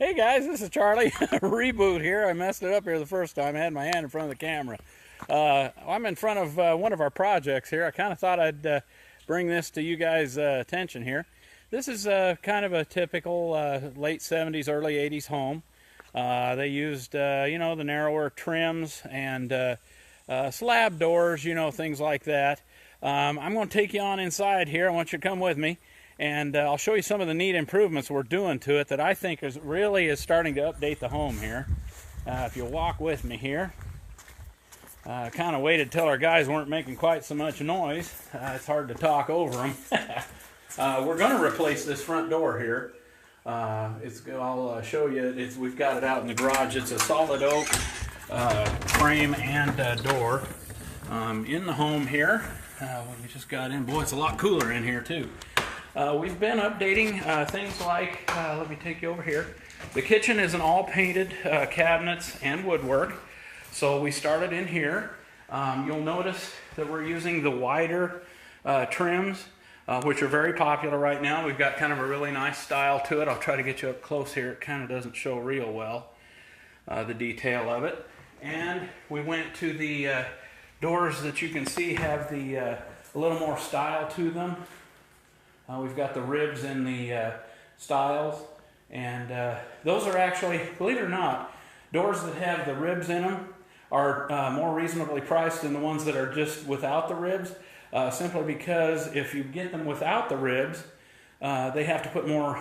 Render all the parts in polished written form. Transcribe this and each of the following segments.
Hey guys, this is Charlie. Reboot here. I messed it up here the first time. I had my hand in front of the camera. I'm in front of one of our projects here. I kind of thought I'd bring this to you guys' attention here. This is kind of a typical late 70s, early 80s home. They used, the narrower trims and slab doors, things like that. I'm going to take you on inside here. I want you to come with me. And I'll show you some of the neat improvements we're doing to it that I think is starting to update the home here. If you'll walk with me here. Kind of waited till our guys weren't making quite so much noise. It's hard to talk over them. We're going to replace this front door here. I'll show you. We've got it out in the garage. It's a solid oak frame and door in the home here. When we just got in, boy, it's a lot cooler in here too. We've been updating things like, let me take you over here. The kitchen is an all painted cabinets and woodwork. So we started in here. You'll notice that we're using the wider trims, which are very popular right now. We've got kind of a really nice style to it. I'll try to get you up close here. It kind of doesn't show real well, the detail of it. And we went to the doors that you can see have a little more style to them. We've got the ribs in the stiles, and those are actually, believe it or not, doors that have the ribs in them are more reasonably priced than the ones that are just without the ribs, simply because if you get them without the ribs, they have to put more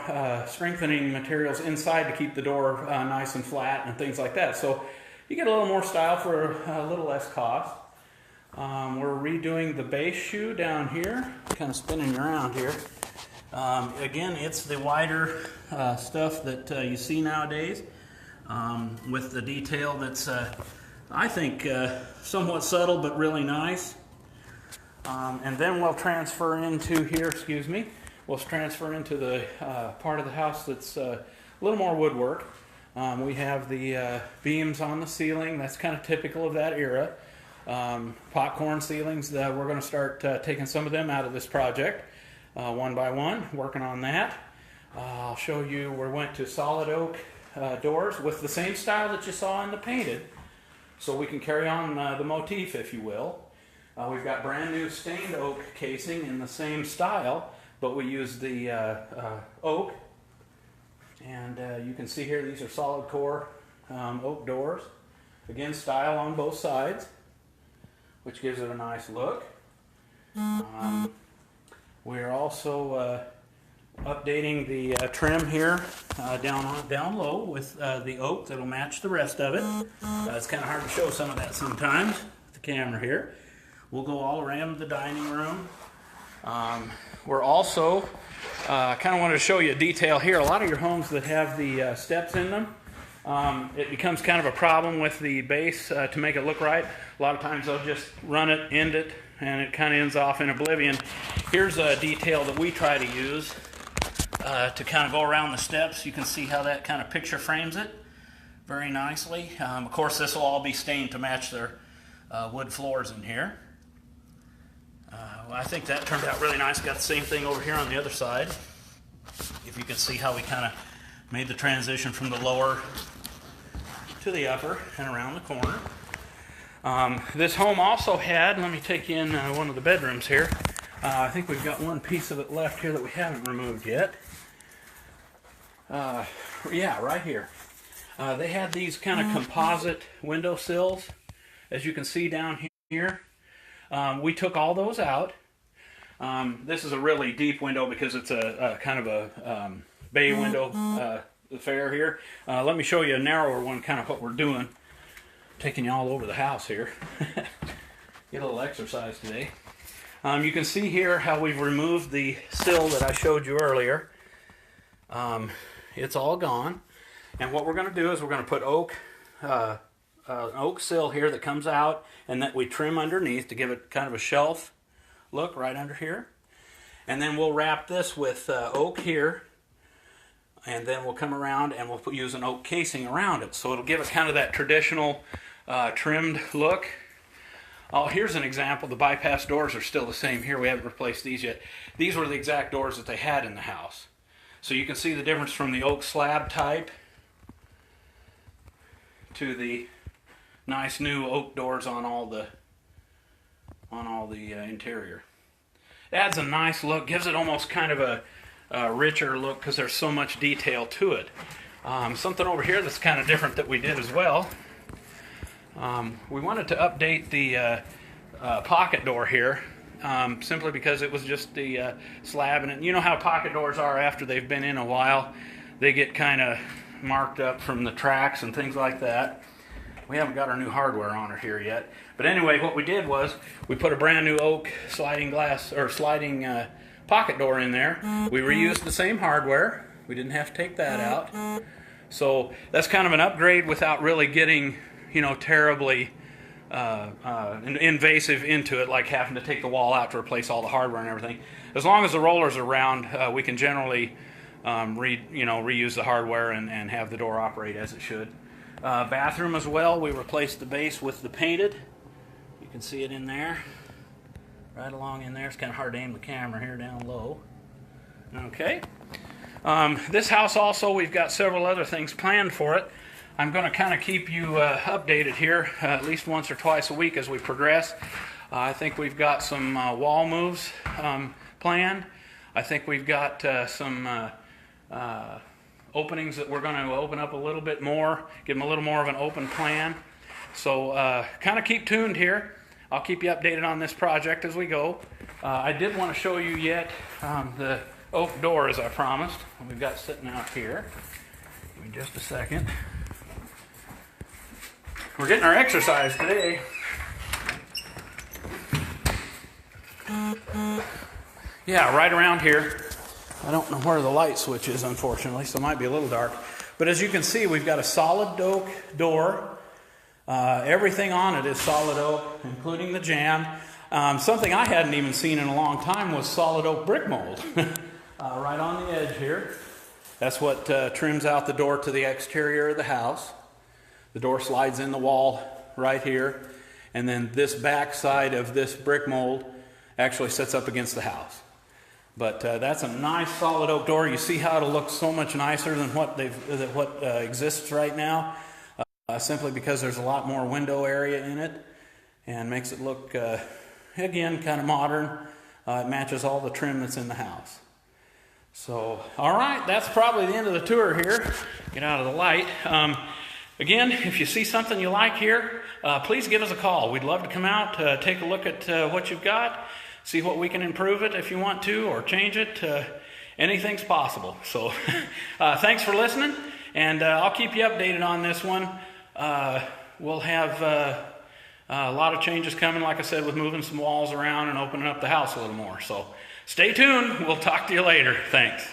strengthening materials inside to keep the door nice and flat and things like that. So you get a little more style for a little less cost. We're redoing the base shoe down here, kind of spinning you around here. Again, it's the wider stuff that you see nowadays, with the detail that's, I think, somewhat subtle but really nice. And then we'll transfer into here, we'll transfer into the part of the house that's a little more woodwork. We have the beams on the ceiling. That's kind of typical of that era. Popcorn ceilings, we're going to start taking some of them out of this project one by one, working on that. I'll show you, we went to solid oak doors with the same style that you saw in the painted, so we can carry on the motif, if you will. We've got brand new stained oak casing in the same style, but we use the oak. And you can see here, these are solid core oak doors. Again, style on both sides, which gives it a nice look. We're also updating the trim here down low with the oak that'll match the rest of it. It's kind of hard to show some of that sometimes with the camera here. We'll go all around the dining room. We're also kind of wanted to show you a detail here. A lot of your homes that have the steps in them, it becomes kind of a problem with the base to make it look right. A lot of times they'll just run it, end it, and it kind of ends off in oblivion. Here's a detail that we try to use to kind of go around the steps. You can see how that kind of picture frames it very nicely. Of course, this will all be stained to match their wood floors in here. I think that turned out really nice. Got the same thing over here on the other side. If you can see how we kind of made the transition from the lower to the upper and around the corner. This home also had, let me take you in one of the bedrooms here. I think we've got one piece of it left here that we haven't removed yet. Yeah, right here. They had these kind of composite window sills, as you can see down here. We took all those out. This is a really deep window because it's a kind of a bay window affair here. Let me show you a narrower one, kind of what we're doing. Taking you all over the house here. Get a little exercise today. You can see here how we've removed the sill that I showed you earlier. It's all gone. And what we're going to do is we're going to put an oak sill here that comes out and that we trim underneath to give it kind of a shelf look right under here. And then we'll wrap this with oak here. And then we'll come around and we'll use an oak casing around it. So it'll give it kind of that traditional trimmed look. Oh, here's an example. The bypass doors are still the same here. We haven't replaced these yet. These were the exact doors that they had in the house. So you can see the difference from the oak slab type to the nice new oak doors on all the interior. It adds a nice look, gives it almost kind of a richer look because there's so much detail to it. Something over here that's kind of different that we did as well. We wanted to update the pocket door here, simply because it was just the slab, and you know how pocket doors are after they've been in a while. They get kind of marked up from the tracks and things like that. We haven't got our new hardware on her here yet. But anyway, what we did was we put a brand new oak sliding glass or sliding pocket door in there. We reused the same hardware. We didn't have to take that out. So that's kind of an upgrade without really getting, you know, terribly invasive into it, like having to take the wall out to replace all the hardware and everything. As long as the rollers are round, we can generally reuse the hardware and have the door operate as it should. Bathroom as well, we replaced the base with the painted. You can see it in there, right along in there. It's kind of hard to aim the camera here down low. Okay. This house also, we've got several other things planned for it. I'm going to kind of keep you updated here at least once or twice a week as we progress. I think we've got some wall moves planned. I think we've got some openings that we're going to open up a little bit more, give them a little more of an open plan. So kind of keep tuned here. I'll keep you updated on this project as we go. I did want to show you yet the oak door, as I promised. We've got sitting out here. Give me just a second. We're getting our exercise today. Yeah, right around here. I don't know where the light switch is, unfortunately, so it might be a little dark. But as you can see, we've got a solid oak door. Everything on it is solid oak, including the jamb. Something I hadn't even seen in a long time was solid oak brick mold. Right on the edge here. That's what trims out the door to the exterior of the house. The door slides in the wall right here. And then this back side of this brick mold actually sits up against the house. But that's a nice solid oak door. You see how it'll look so much nicer than what exists right now, simply because there's a lot more window area in it and makes it look, again, kind of modern. It matches all the trim that's in the house. So, all right, that's probably the end of the tour here. Get out of the light. Again, if you see something you like here, please give us a call. We'd love to come out, take a look at what you've got, see what we can improve it if you want to, or change it. Anything's possible. So thanks for listening, and I'll keep you updated on this one. We'll have a lot of changes coming, like I said, with moving some walls around and opening up the house a little more. So stay tuned. We'll talk to you later. Thanks.